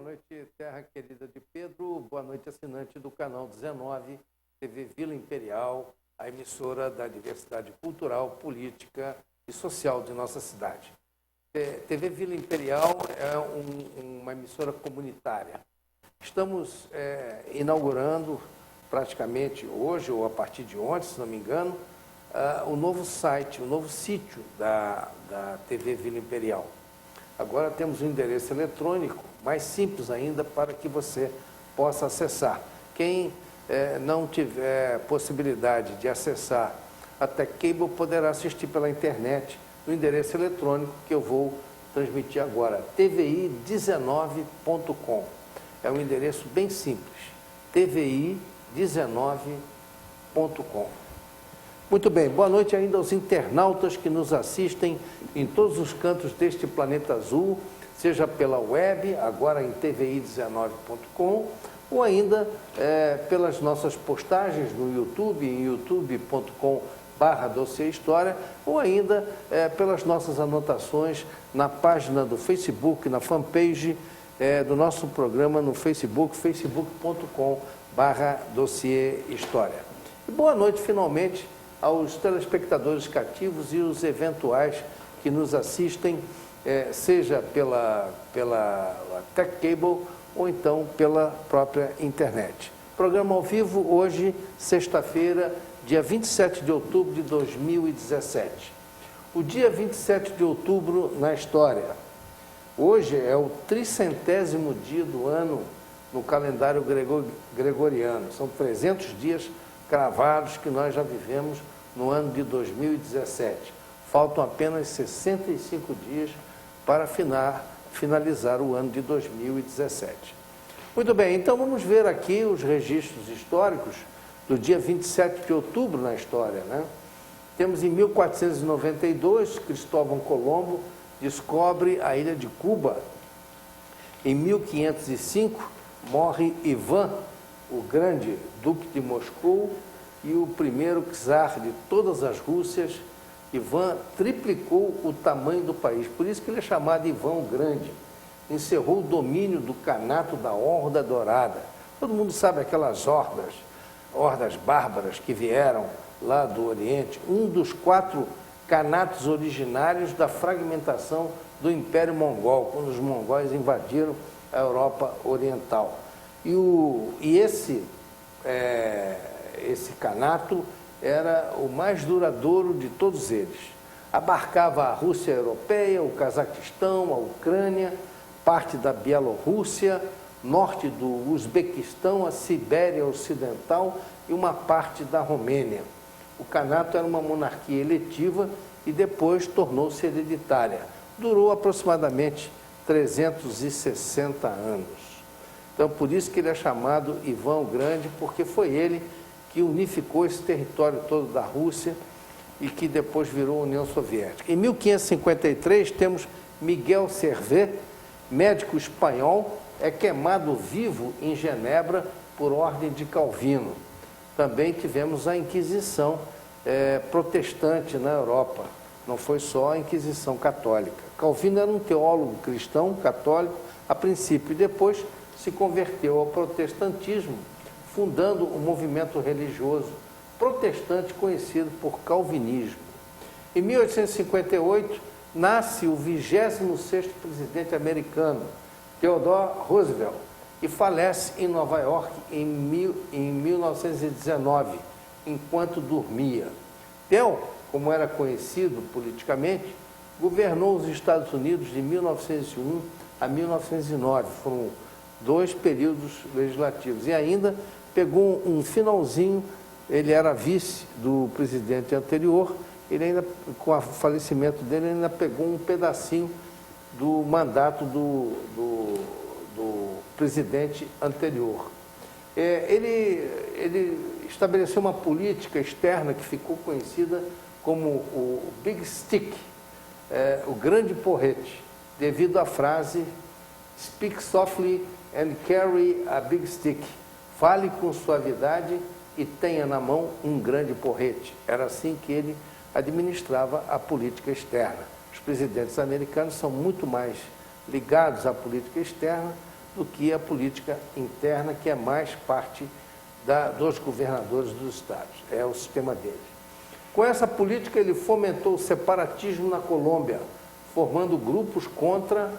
Boa noite, terra querida de Pedro. Boa noite, assinante do canal 19, TV Vila Imperial, a emissora da diversidade cultural, política e social de nossa cidade. TV Vila Imperial é uma emissora comunitária. Estamos inaugurando praticamente hoje, ou a partir de ontem, se não me engano, o novo site, o novo sítio da TV Vila Imperial. Agora temos um endereço eletrônico, mais simples ainda, para que você possa acessar. Quem não tiver possibilidade de acessar a Tech Cable poderá assistir pela internet no endereço eletrônico que eu vou transmitir agora, tvi19.com. É um endereço bem simples, tvi19.com. Muito bem, boa noite ainda aos internautas que nos assistem em todos os cantos deste planeta azul, seja pela web, agora em tvi19.com, ou ainda pelas nossas postagens no YouTube, em youtube.com/Dossiê História, ou ainda pelas nossas anotações na página do Facebook, na fanpage do nosso programa no Facebook, facebook.com/Dossiê História. E boa noite, finalmente, aos telespectadores cativos e os eventuais que nos assistem, seja pela Tech Cable ou então pela própria internet. Programa ao vivo hoje, sexta-feira, dia 27 de outubro de 2017. O dia 27 de outubro na história. Hoje é o 300º dia do ano no calendário gregoriano. São 300 dias cravados que nós já vivemos no ano de 2017. Faltam apenas 65 dias para finalizar o ano de 2017. Muito bem, então vamos ver aqui os registros históricos do dia 27 de outubro na história, né? Temos em 1492, Cristóvão Colombo descobre a ilha de Cuba. Em 1505, morre Ivan, o grande duque de Moscou e o primeiro czar de todas as Rússias. Ivan triplicou o tamanho do país, por isso que ele é chamado Ivan o Grande. Encerrou o domínio do Kanato da Horda Dourada. Todo mundo sabe aquelas hordas bárbaras que vieram lá do Oriente, um dos 4 canatos originários da fragmentação do Império Mongol, quando os mongóis invadiram a Europa Oriental. E esse canato era o mais duradouro de todos eles. Abarcava a Rússia europeia, o Cazaquistão, a Ucrânia, parte da Bielorrússia, norte do Uzbequistão, a Sibéria Ocidental e uma parte da Romênia. O Kanato era uma monarquia eletiva e depois tornou-se hereditária. Durou aproximadamente 360 anos. Então, por isso que ele é chamado Ivan o Grande, porque foi ele que unificou esse território todo da Rússia e que depois virou União Soviética. Em 1553, temos Miguel Servet, médico espanhol, é queimado vivo em Genebra por ordem de Calvino. Também tivemos a Inquisição protestante na Europa, não foi só a Inquisição católica. Calvino era um teólogo cristão, católico, a princípio, e depois se converteu ao protestantismo, fundando um movimento religioso protestante conhecido por calvinismo. Em 1858, nasce o 26º presidente americano, Theodore Roosevelt, e falece em Nova York em 1919, enquanto dormia. Theo, como era conhecido politicamente, governou os Estados Unidos de 1901 a 1909, foram 2 períodos legislativos, e ainda pegou um finalzinho, ele era vice do presidente anterior, ele ainda, com o falecimento dele, ainda pegou um pedacinho do mandato do presidente anterior. Ele estabeleceu uma política externa que ficou conhecida como o Big Stick, o grande porrete, devido à frase "Speak softly and carry a big stick", fale com suavidade e tenha na mão um grande porrete. Era assim que ele administrava a política externa. Os presidentes americanos são muito mais ligados à política externa do que a política interna, que é mais parte dos governadores dos estados, é o sistema deles. Com essa política, ele fomentou o separatismo na Colômbia, formando grupos contra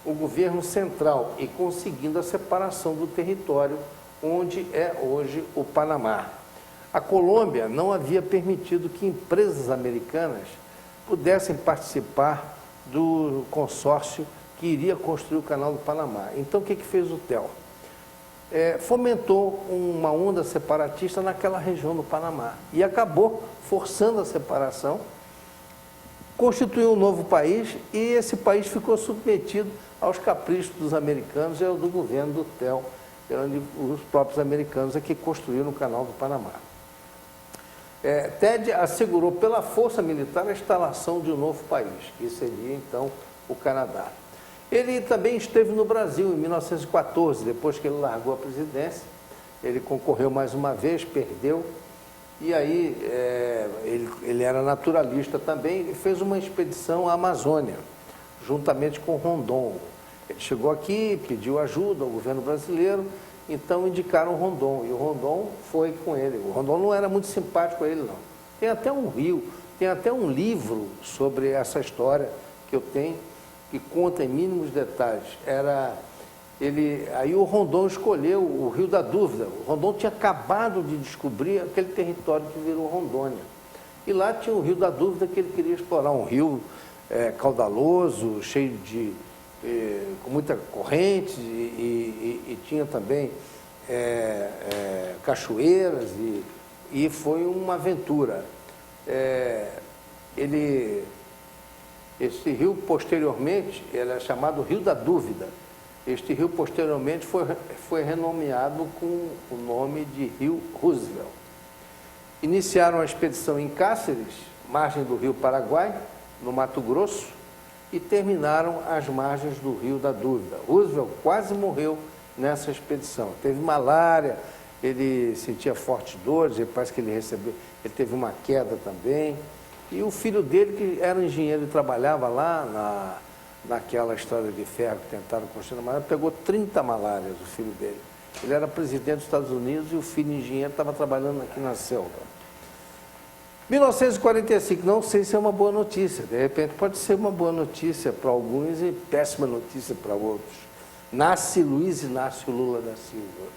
o governo central e conseguindo a separação do território onde é hoje o Panamá. A Colômbia não havia permitido que empresas americanas pudessem participar do consórcio que iria construir o canal do Panamá. Então, o que fez o TEL? Fomentou uma onda separatista naquela região do Panamá e acabou forçando a separação, constituiu um novo país e esse país ficou submetido aos caprichos dos americanos e ao do governo do TEL, onde os próprios americanos é que construíram o canal do Panamá. Ted assegurou pela força militar a instalação de um novo país, que seria então o Canadá. Ele também esteve no Brasil em 1914, depois que ele largou a presidência, ele concorreu mais uma vez, perdeu, e aí ele era naturalista também, e fez uma expedição à Amazônia, juntamente com Rondon. Ele chegou aqui, pediu ajuda ao governo brasileiro, então indicaram o Rondon, e o Rondon foi com ele. O Rondon não era muito simpático a ele, não. Tem até um tem até um livro sobre essa história que eu tenho, que conta em mínimos detalhes. Aí o Rondon escolheu o Rio da Dúvida. O Rondon tinha acabado de descobrir aquele território que virou Rondônia. E lá tinha o Rio da Dúvida que ele queria explorar, um rio caudaloso, cheio de... com muita corrente e tinha também cachoeiras e foi uma aventura. Este rio, posteriormente, ele é chamado Rio da Dúvida. Este rio, posteriormente, foi renomeado com o nome de Rio Roosevelt. Iniciaram a expedição em Cáceres, margem do Rio Paraguai, no Mato Grosso, e terminaram às margens do Rio da Dúvida. Roosevelt quase morreu nessa expedição. Teve malária, ele sentia fortes dores, parece que ele teve uma queda também. E o filho dele, que era engenheiro e trabalhava lá naquela estrada de ferro que tentaram construir na malária, pegou 30 malárias, o filho dele. Ele era presidente dos Estados Unidos e o filho engenheiro estava trabalhando aqui na selva. 1945, não sei se é uma boa notícia, de repente pode ser uma boa notícia para alguns e péssima notícia para outros. Nasce Luiz Inácio Lula da Silva.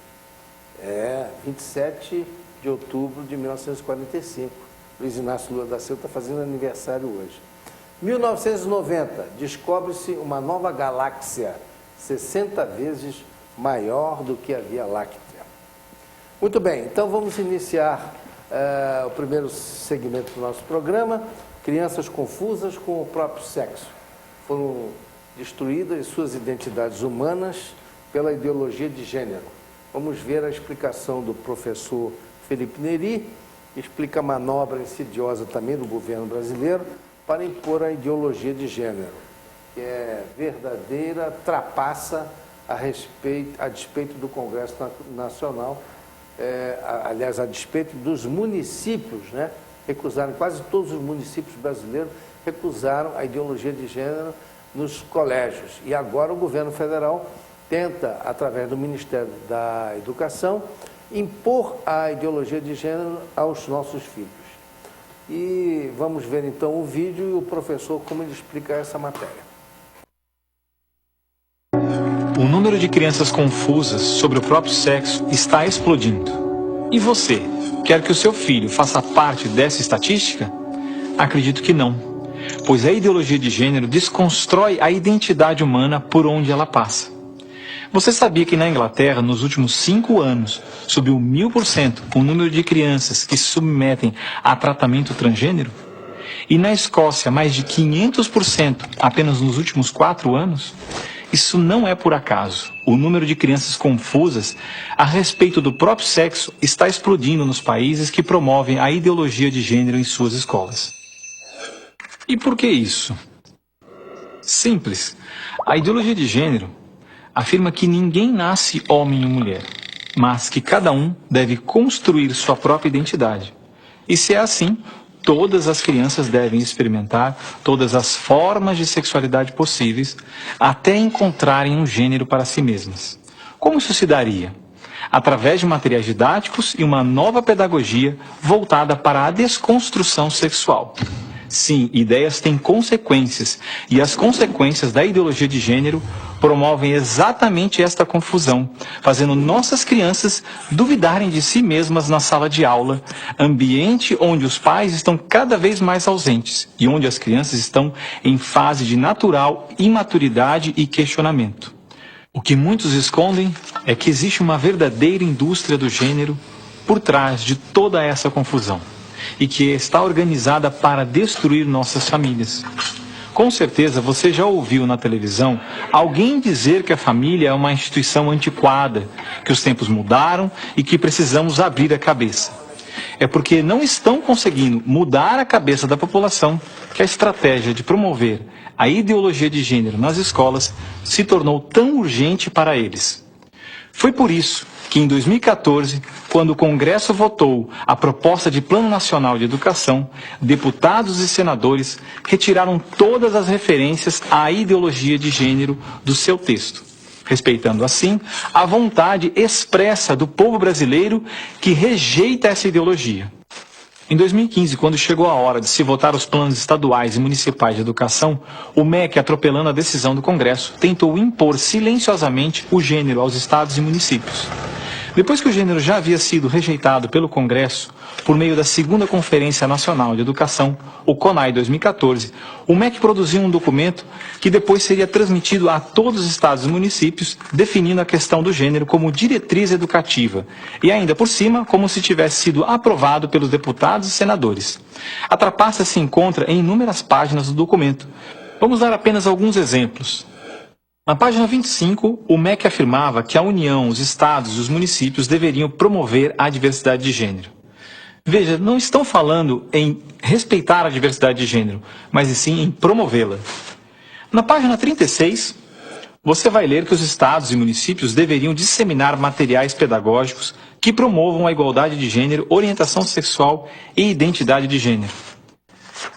27 de outubro de 1945. Luiz Inácio Lula da Silva está fazendo aniversário hoje. 1990, descobre-se uma nova galáxia, 60 vezes maior do que a Via Láctea. Muito bem, então vamos iniciar o primeiro segmento do nosso programa, crianças confusas com o próprio sexo. Foram destruídas suas identidades humanas pela ideologia de gênero. Vamos ver a explicação do professor Felipe Neri, que explica a manobra insidiosa também do governo brasileiro para impor a ideologia de gênero, que é verdadeira trapaça a despeito do Congresso Nacional, aliás, a despeito dos municípios, né? Recusaram, quase todos os municípios brasileiros recusaram a ideologia de gênero nos colégios. E agora o governo federal tenta, através do Ministério da Educação, impor a ideologia de gênero aos nossos filhos. E vamos ver então o vídeo e o professor como ele explica essa matéria. O número de crianças confusas sobre o próprio sexo está explodindo. E você, quer que o seu filho faça parte dessa estatística? Acredito que não, pois a ideologia de gênero desconstrói a identidade humana por onde ela passa. Você sabia que na Inglaterra, nos últimos 5 anos, subiu 1000% o número de crianças que se submetem a tratamento transgênero? E na Escócia, mais de 500% apenas nos últimos 4 anos? Isso não é por acaso. O número de crianças confusas a respeito do próprio sexo está explodindo nos países que promovem a ideologia de gênero em suas escolas. E por que isso? Simples. A ideologia de gênero afirma que ninguém nasce homem ou mulher, mas que cada um deve construir sua própria identidade. E se é assim, todas as crianças devem experimentar todas as formas de sexualidade possíveis até encontrarem um gênero para si mesmas. Como isso se daria? Através de materiais didáticos e uma nova pedagogia voltada para a desconstrução sexual. Sim, ideias têm consequências, e as consequências da ideologia de gênero promovem exatamente esta confusão, fazendo nossas crianças duvidarem de si mesmas na sala de aula, ambiente onde os pais estão cada vez mais ausentes e onde as crianças estão em fase de natural imaturidade e questionamento. O que muitos escondem é que existe uma verdadeira indústria do gênero por trás de toda essa confusão e que está organizada para destruir nossas famílias. Com certeza você já ouviu na televisão alguém dizer que a família é uma instituição antiquada, que os tempos mudaram e que precisamos abrir a cabeça. É porque não estão conseguindo mudar a cabeça da população que a estratégia de promover a ideologia de gênero nas escolas se tornou tão urgente para eles. Foi por isso que em 2014, quando o Congresso votou a proposta de Plano Nacional de Educação, deputados e senadores retiraram todas as referências à ideologia de gênero do seu texto, respeitando assim a vontade expressa do povo brasileiro que rejeita essa ideologia. Em 2015, quando chegou a hora de se votar os planos estaduais e municipais de educação, o MEC, atropelando a decisão do Congresso, tentou impor silenciosamente o gênero aos estados e municípios. Depois que o gênero já havia sido rejeitado pelo Congresso, por meio da Segunda Conferência Nacional de Educação, o CONAE 2014, o MEC produziu um documento que depois seria transmitido a todos os estados e municípios, definindo a questão do gênero como diretriz educativa, e ainda por cima, como se tivesse sido aprovado pelos deputados e senadores. A trapaça se encontra em inúmeras páginas do documento. Vamos dar apenas alguns exemplos. Na página 25, o MEC afirmava que a União, os estados e os municípios deveriam promover a diversidade de gênero. Veja, não estão falando em respeitar a diversidade de gênero, mas sim em promovê-la. Na página 36, você vai ler que os estados e municípios deveriam disseminar materiais pedagógicos que promovam a igualdade de gênero, orientação sexual e identidade de gênero.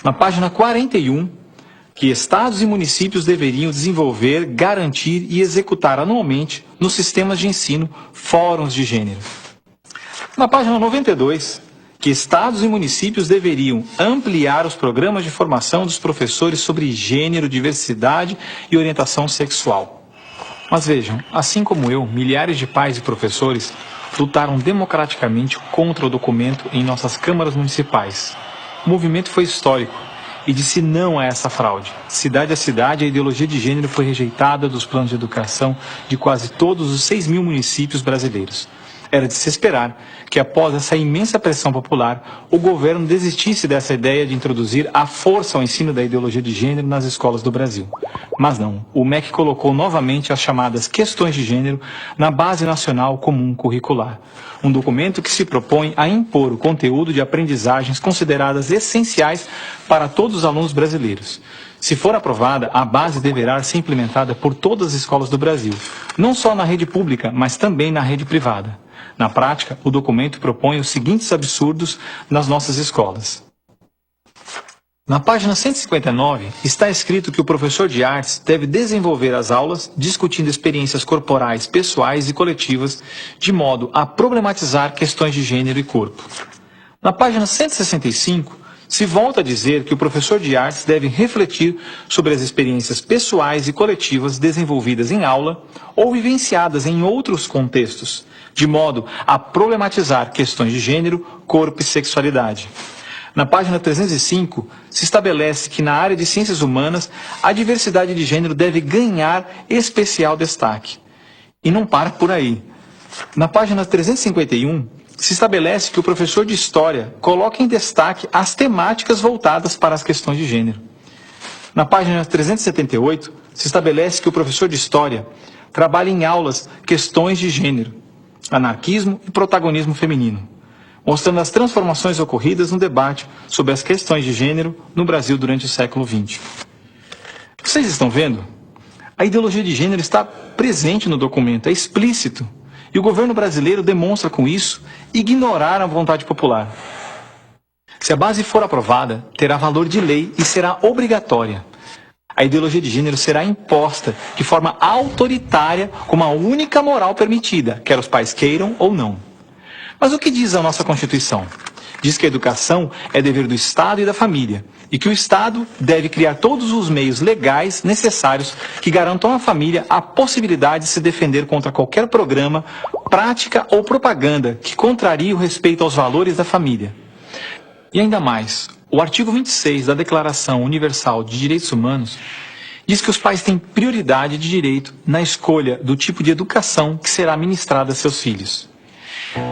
Na página 41, que estados e municípios deveriam desenvolver, garantir e executar anualmente nos sistemas de ensino fóruns de gênero. Na página 92, que estados e municípios deveriam ampliar os programas de formação dos professores sobre gênero, diversidade e orientação sexual. Mas vejam, assim como eu, milhares de pais e professores lutaram democraticamente contra o documento em nossas câmaras municipais. O movimento foi histórico e disse não a essa fraude. Cidade a cidade, a ideologia de gênero foi rejeitada dos planos de educação de quase todos os 6.000 municípios brasileiros. Era de se esperar que, após essa imensa pressão popular, o governo desistisse dessa ideia de introduzir à força o ensino da ideologia de gênero nas escolas do Brasil. Mas não, o MEC colocou novamente as chamadas questões de gênero na Base Nacional Comum Curricular, um documento que se propõe a impor o conteúdo de aprendizagens consideradas essenciais para todos os alunos brasileiros. Se for aprovada, a base deverá ser implementada por todas as escolas do Brasil, não só na rede pública, mas também na rede privada. Na prática, o documento propõe os seguintes absurdos nas nossas escolas. Na página 159, está escrito que o professor de artes deve desenvolver as aulas discutindo experiências corporais, pessoais e coletivas, de modo a problematizar questões de gênero e corpo. Na página 165, se volta a dizer que o professor de artes deve refletir sobre as experiências pessoais e coletivas desenvolvidas em aula ou vivenciadas em outros contextos, de modo a problematizar questões de gênero, corpo e sexualidade. Na página 305, se estabelece que na área de ciências humanas, a diversidade de gênero deve ganhar especial destaque. E não para por aí. Na página 351, se estabelece que o professor de História coloque em destaque as temáticas voltadas para as questões de gênero. Na página 378, se estabelece que o professor de História trabalhe em aulas questões de gênero, anarquismo e protagonismo feminino, mostrando as transformações ocorridas no debate sobre as questões de gênero no Brasil durante o século XX. Vocês estão vendo? A ideologia de gênero está presente no documento, é explícito. E o governo brasileiro demonstra com isso ignorar a vontade popular. Se a base for aprovada, terá valor de lei e será obrigatória. A ideologia de gênero será imposta de forma autoritária como a única moral permitida, quer os pais queiram ou não. Mas o que diz a nossa Constituição? Diz que a educação é dever do Estado e da família, e que o Estado deve criar todos os meios legais necessários que garantam à família a possibilidade de se defender contra qualquer programa, prática ou propaganda que contrarie o respeito aos valores da família. E ainda mais, o artigo 26 da Declaração Universal de Direitos Humanos diz que os pais têm prioridade de direito na escolha do tipo de educação que será ministrada a seus filhos.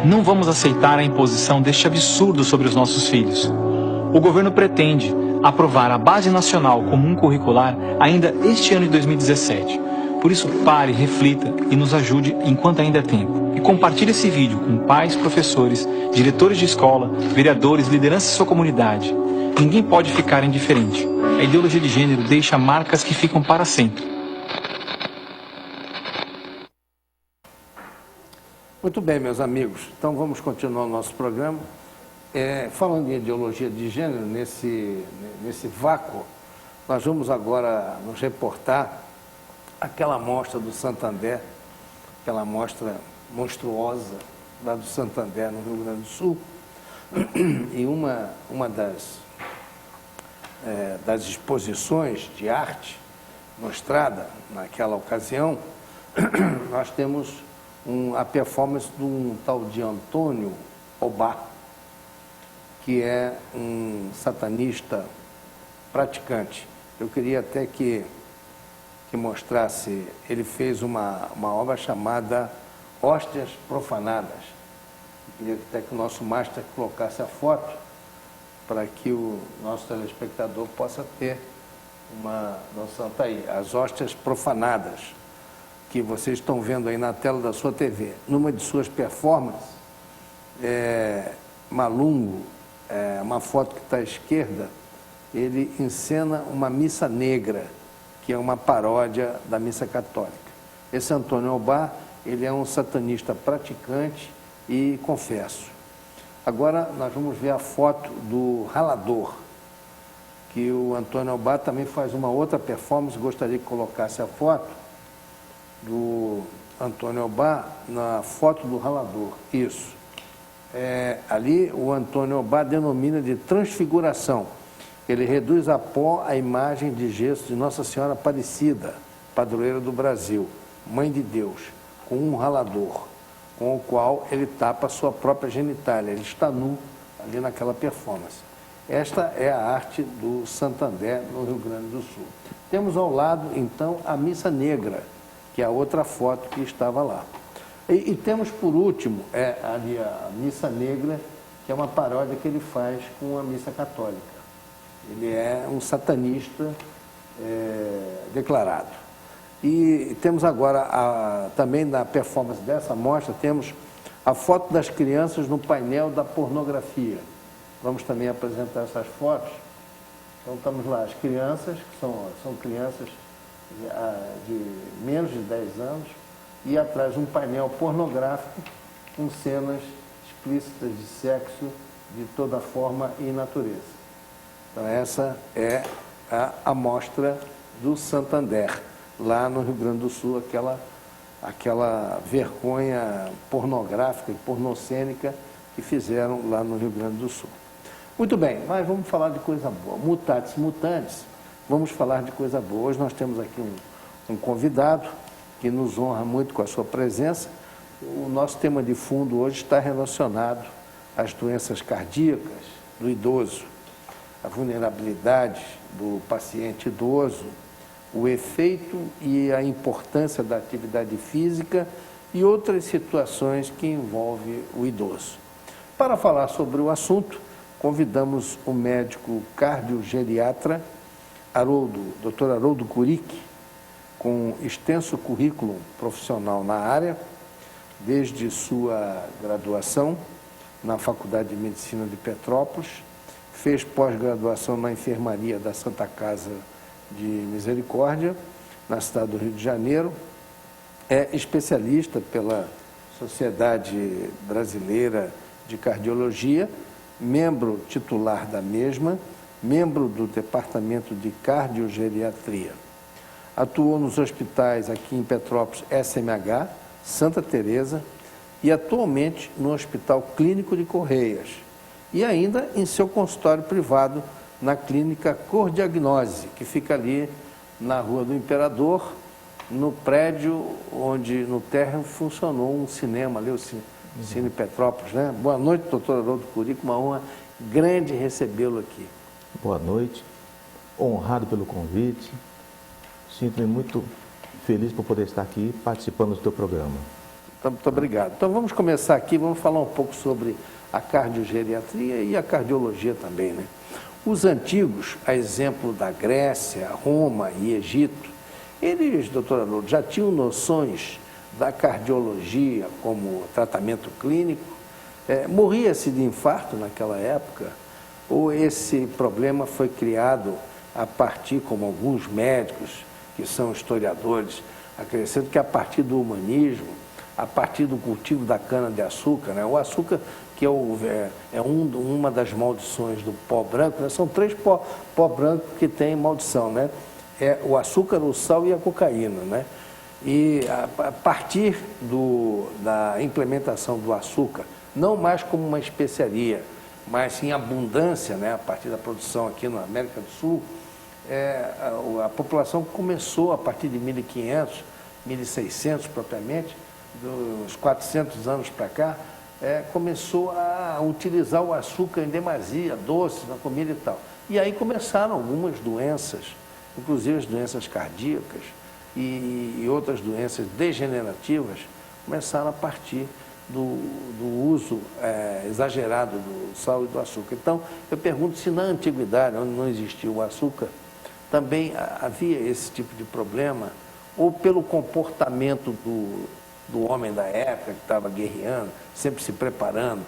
Não vamos aceitar a imposição deste absurdo sobre os nossos filhos. O governo pretende aprovar a Base Nacional Comum Curricular ainda este ano de 2017. Por isso, pare, reflita e nos ajude enquanto ainda é tempo. E compartilhe esse vídeo com pais, professores, diretores de escola, vereadores, lideranças de sua comunidade. Ninguém pode ficar indiferente. A ideologia de gênero deixa marcas que ficam para sempre. Muito bem, meus amigos. Então, vamos continuar o nosso programa. Falando em ideologia de gênero, nesse vácuo, nós vamos agora nos reportar aquela mostra do Santander, aquela mostra monstruosa lá do Santander, no Rio Grande do Sul. E uma das exposições de arte mostrada naquela ocasião, nós temos a performance de um tal de Antônio Obá, que é um satanista praticante. Eu queria até que mostrasse, ele fez uma obra chamada Hóstias Profanadas. Eu queria até que o nosso master colocasse a foto para que o nosso telespectador possa ter uma noção. Está aí, as hóstias profanadas, que vocês estão vendo aí na tela da sua TV. Numa de suas performances, Malungo, uma foto que está à esquerda, ele encena uma missa negra, que é uma paródia da missa católica. Esse Antônio Obá, ele é um satanista praticante e confesso. Agora nós vamos ver a foto do Ralador, que o Antônio Obá também faz uma outra performance. Gostaria que colocasse a foto do Antônio Obá na foto do Ralador. Isso. Ali o Antônio Obá denomina de transfiguração. Ele reduz a pó a imagem de gesso de Nossa Senhora Aparecida, padroeira do Brasil, Mãe de Deus, com um ralador, com o qual ele tapa a sua própria genitália. Ele está nu ali naquela performance. Esta é a arte do Santander, no Rio Grande do Sul. Temos ao lado, então, a Missa Negra, que é a outra foto que estava lá. E temos, por último, ali a Missa Negra, que é uma paródia que ele faz com a Missa Católica. Ele é um satanista declarado. E temos agora, também na performance dessa mostra, temos a foto das crianças no painel da pornografia. Vamos também apresentar essas fotos. Então, estamos lá, as crianças, que são crianças de menos de 10 anos, e atrás um painel pornográfico com cenas explícitas de sexo de toda forma e natureza. Então, essa é a amostra do Santander, lá no Rio Grande do Sul, aquela vergonha pornográfica e pornocênica que fizeram lá no Rio Grande do Sul. Muito bem, mas vamos falar de coisa boa. Mutatis mutandis, vamos falar de coisa boa. Hoje nós temos aqui um convidado que nos honra muito com a sua presença. O nosso tema de fundo hoje está relacionado às doenças cardíacas do idoso, a vulnerabilidade do paciente idoso, o efeito e a importância da atividade física e outras situações que envolvem o idoso. Para falar sobre o assunto, convidamos o médico cardiogeriatra Dr. Haroldo Curic, com extenso currículo profissional na área, desde sua graduação na Faculdade de Medicina de Petrópolis, fez pós-graduação na enfermaria da Santa Casa de Misericórdia, na cidade do Rio de Janeiro, é especialista pela Sociedade Brasileira de Cardiologia, membro titular da mesma, membro do Departamento de Cardiogeriatria. Atuou nos hospitais aqui em Petrópolis, SMH, Santa Teresa e atualmente no Hospital Clínico de Correias e ainda em seu consultório privado na Clínica Cordiagnose, que fica ali na Rua do Imperador, no prédio onde no térreo funcionou um cinema ali, o Cine Petrópolis, né? Boa noite, doutor Haroldo Curico, uma honra grande recebê-lo aqui. Boa noite, honrado pelo convite, sinto-me muito feliz por poder estar aqui participando do teu programa. Muito obrigado. Então vamos começar aqui, vamos falar um pouco sobre a cardiogeriatria e a cardiologia também, né? Os antigos, a exemplo da Grécia, Roma e Egito, eles, doutor Haroldo, já tinham noções da cardiologia como tratamento clínico? Morria-se de infarto naquela época? Ou esse problema foi criado a partir, como alguns médicos, que são historiadores, acrescentam que a partir do humanismo, a partir do cultivo da cana-de-açúcar, né? O açúcar, que uma das maldições do pó branco, né? São 3 pó branco que tem maldição, né? É o açúcar, o sal e a cocaína, né? E a partir da implementação do açúcar, não mais como uma especiaria, mas em abundância, né? A partir da produção aqui na América do Sul, a população começou, a partir de 1500, 1600 propriamente, dos 400 anos para cá, começou a utilizar o açúcar em demasia, doce na comida e tal. E aí começaram algumas doenças, inclusive as doenças cardíacas e outras doenças degenerativas, começaram a partir do uso exagerado do sal e do açúcar. Então, eu pergunto se na antiguidade, onde não existia o açúcar, também havia esse tipo de problema, ou pelo comportamento do homem da época, que estava guerreando, sempre se preparando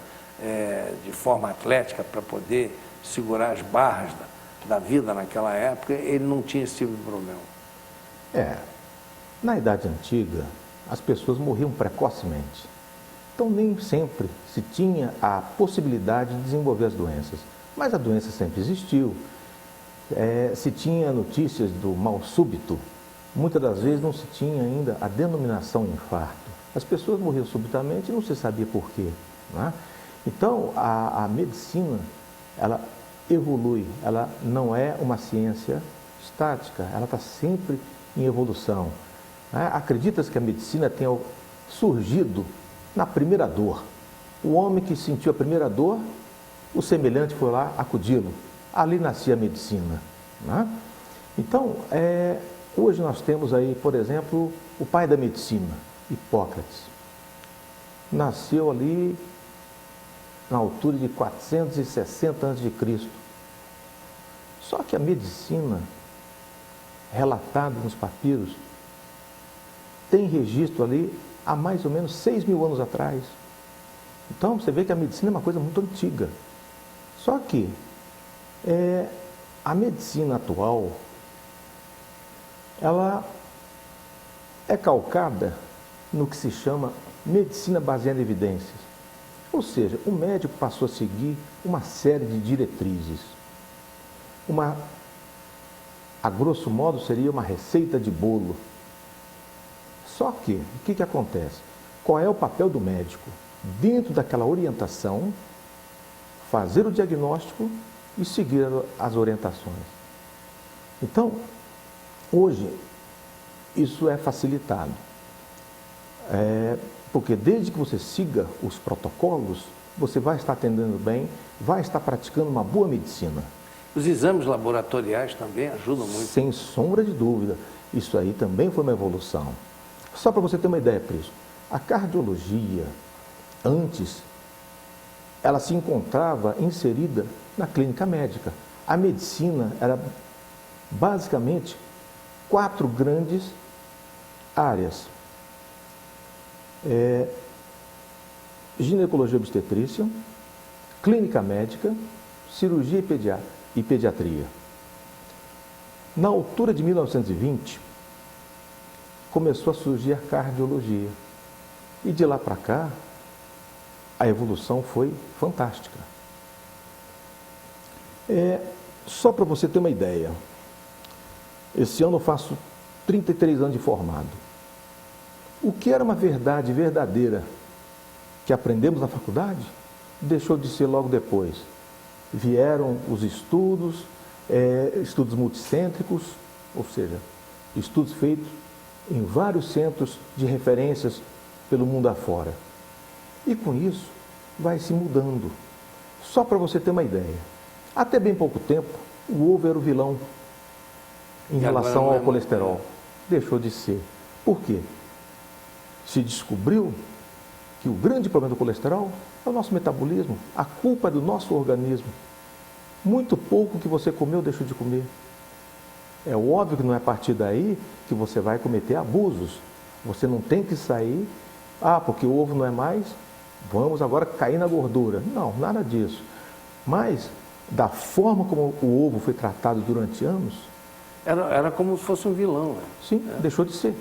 de forma atlética para poder segurar as barras da vida naquela época, ele não tinha esse tipo de problema. Na Idade Antiga, as pessoas morriam precocemente. Então, nem sempre se tinha a possibilidade de desenvolver as doenças. Mas a doença sempre existiu. Se tinha notícias do mal súbito, muitas das vezes não se tinha ainda a denominação infarto. As pessoas morriam subitamente e não se sabia por quê, né? Então, a medicina, ela evolui, ela não é uma ciência estática, ela está sempre em evolução, né? Acredita-se que a medicina tenha surgido na primeira dor. O homem que sentiu a primeira dor, o semelhante foi lá acudi-lo. Ali nascia a medicina, né? Então, hoje nós temos aí, por exemplo, o pai da medicina, Hipócrates. Nasceu ali na altura de 460 a.C. Só que a medicina, relatada nos papiros, tem registro ali há mais ou menos 6.000 anos atrás. Então, você vê que a medicina é uma coisa muito antiga. Só que a medicina atual, ela é calcada no que se chama medicina baseada em evidências. Ou seja, o médico passou a seguir uma série de diretrizes. A grosso modo, seria uma receita de bolo. Só que, o que acontece? Qual é o papel do médico? Dentro daquela orientação, fazer o diagnóstico e seguir as orientações. Então, hoje, isso é facilitado. Porque desde que você siga os protocolos, você vai estar atendendo bem, vai estar praticando uma boa medicina. Os exames laboratoriais também ajudam muito. Sem sombra de dúvida. Isso aí também foi uma evolução. Só para você ter uma ideia, Prisco, a cardiologia, antes, ela se encontrava inserida na clínica médica. A medicina era basicamente 4 grandes áreas. Ginecologia e obstetrícia, clínica médica, cirurgia e pediatria. Na altura de 1920, começou a surgir a cardiologia. E de lá para cá, a evolução foi fantástica. Só para você ter uma ideia, esse ano eu faço 33 anos de formado. O que era uma verdade verdadeira que aprendemos na faculdade, deixou de ser logo depois. Vieram os estudos, estudos multicêntricos, ou seja, estudos feitos em vários centros de referências pelo mundo afora. E com isso, vai se mudando. Só para você ter uma ideia, até bem pouco tempo, o ovo era o vilão em relação ao colesterol. Deixou de ser. Por quê? Se descobriu que o grande problema do colesterol é o nosso metabolismo, a culpa é do nosso organismo. Muito pouco que você comeu deixou de comer. É óbvio que não é a partir daí que você vai cometer abusos. Você não tem que sair, porque o ovo não é mais, vamos agora cair na gordura. Não, nada disso. Mas, da forma como o ovo foi tratado durante anos... Era como se fosse um vilão. Né? Sim, deixou de ser.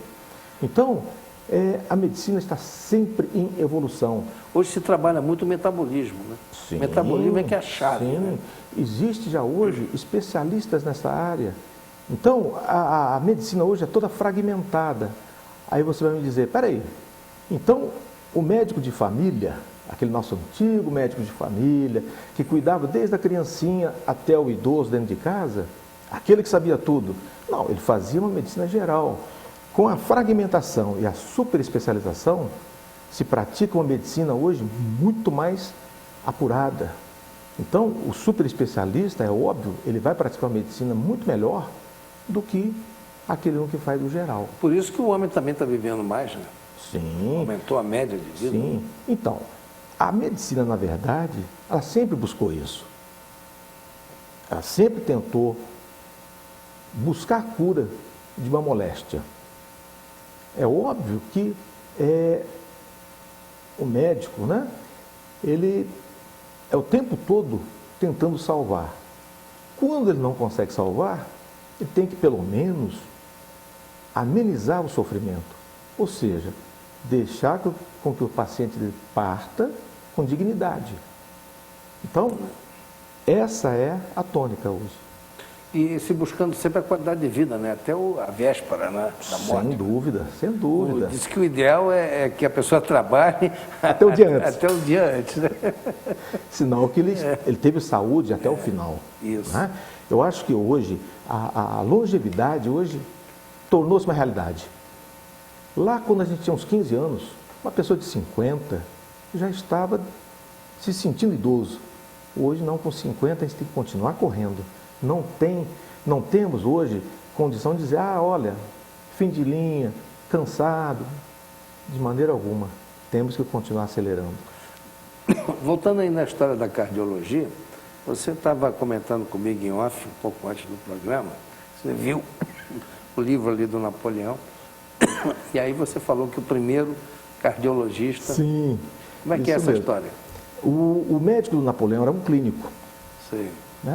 Então, a medicina está sempre em evolução. Hoje se trabalha muito o metabolismo, né? Sim, Metabolismo é que é a chave. Sim, né? Existe já hoje especialistas nessa área. Então, a medicina hoje é toda fragmentada. Aí você vai me dizer, peraí, então o médico de família, aquele nosso antigo médico de família, que cuidava desde a criancinha até o idoso dentro de casa, aquele que sabia tudo. Não, ele fazia uma medicina geral. Com a fragmentação e a superespecialização, se pratica uma medicina hoje muito mais apurada. Então, o superespecialista, é óbvio, ele vai praticar uma medicina muito melhor do que aquele que faz o geral. Por isso que o homem também está vivendo mais, né? Sim. Aumentou a média de vida. Sim. Então, a medicina, na verdade, ela sempre buscou isso. Ela sempre tentou buscar a cura de uma moléstia. É óbvio que o médico, né? Ele é o tempo todo tentando salvar. Quando ele não consegue salvar, ele tem que, pelo menos, amenizar o sofrimento. Ou seja, deixar com que o paciente parta com dignidade. Então, essa é a tônica hoje. E se buscando sempre a qualidade de vida, né? Até a véspera, né? Da morte. Sem dúvida, sem dúvida. Diz que o ideal é que a pessoa trabalhe até o dia antes. Até o dia antes, né? Sinal que ele teve saúde até o final. Isso. Né? Eu acho que hoje, a longevidade hoje tornou-se uma realidade. Lá quando a gente tinha uns 15 anos, uma pessoa de 50 já estava se sentindo idoso. Hoje não, com 50 a gente tem que continuar correndo. Não temos hoje condição de dizer, olha, fim de linha, cansado, de maneira alguma. Temos que continuar acelerando. Voltando aí na história da cardiologia, você estava comentando comigo em off, um pouco antes do programa, você viu o livro ali do Napoleão, e aí você falou que o primeiro cardiologista... Sim. Como é que é essa história? O médico do Napoleão era um clínico. Sim.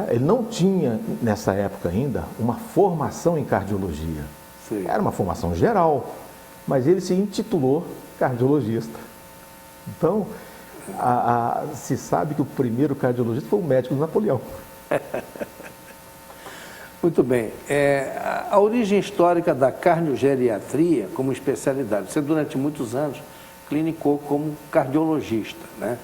Ele não tinha, nessa época ainda, uma formação em cardiologia. Sim. Era uma formação geral, mas ele se intitulou cardiologista. Então, se sabe que o primeiro cardiologista foi o médico do Napoleão. Muito bem. A origem histórica da cardiogeriatria como especialidade. Você, durante muitos anos, clinicou como cardiologista, né?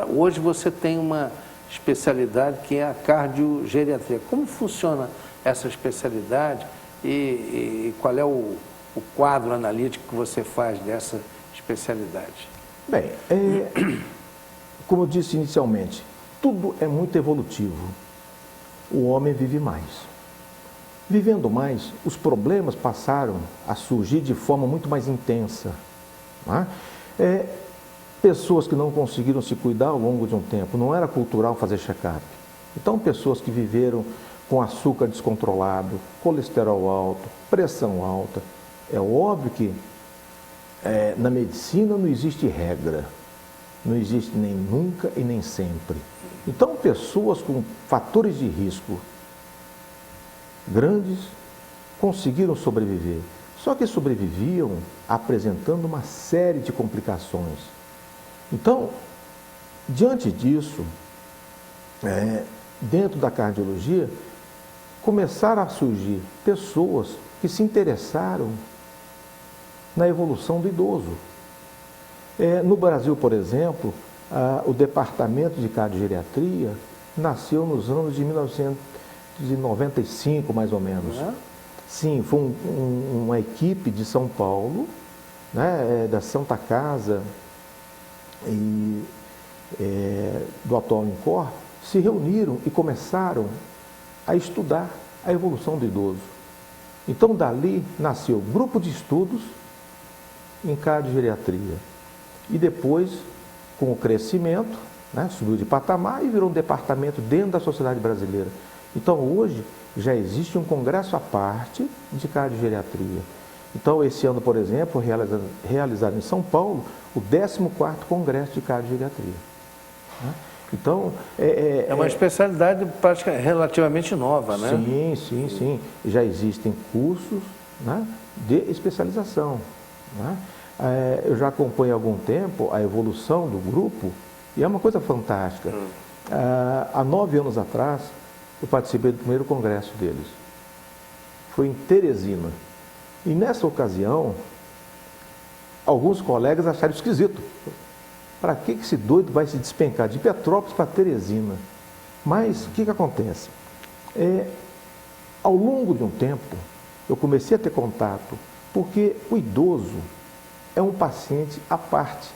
Hoje você tem uma especialidade que é a cardiogeriatria. Como funciona essa especialidade e qual é o quadro analítico que você faz dessa especialidade? Bem, como eu disse inicialmente, tudo é muito evolutivo. O homem vive mais. Vivendo mais, os problemas passaram a surgir de forma muito mais intensa. Não é? Pessoas que não conseguiram se cuidar ao longo de um tempo, não era cultural fazer check-up. Então, pessoas que viveram com açúcar descontrolado, colesterol alto, pressão alta. É óbvio que na medicina não existe regra, não existe nem nunca e nem sempre. Então, pessoas com fatores de risco grandes conseguiram sobreviver. Só que sobreviviam apresentando uma série de complicações. Então, diante disso, dentro da cardiologia, começaram a surgir pessoas que se interessaram na evolução do idoso. No Brasil, por exemplo, o Departamento de Cardiogeriatria nasceu nos anos de 1995, mais ou menos. Sim, foi uma equipe de São Paulo, né, da Santa Casa e do atual INCOR, se reuniram e começaram a estudar a evolução do idoso. Então, dali nasceu grupo de estudos em cardiogeriatria. E depois, com o crescimento, né, subiu de patamar e virou um departamento dentro da sociedade brasileira. Então, hoje, já existe um congresso à parte de cardiogeriatria. Então, esse ano, por exemplo, realizado em São Paulo, o 14º Congresso de Cardiogeriatria. Então, é uma especialidade praticamente relativamente nova, né? Sim. Já existem cursos, né, de especialização. Né? Eu já acompanho há algum tempo a evolução do grupo e é uma coisa fantástica. Há 9 anos atrás, eu participei do primeiro congresso deles. Foi em Teresina. E nessa ocasião, alguns colegas acharam esquisito. Para que esse doido vai se despencar de Petrópolis para Teresina? Mas o que acontece? Ao longo de um tempo, eu comecei a ter contato, porque o idoso é um paciente à parte.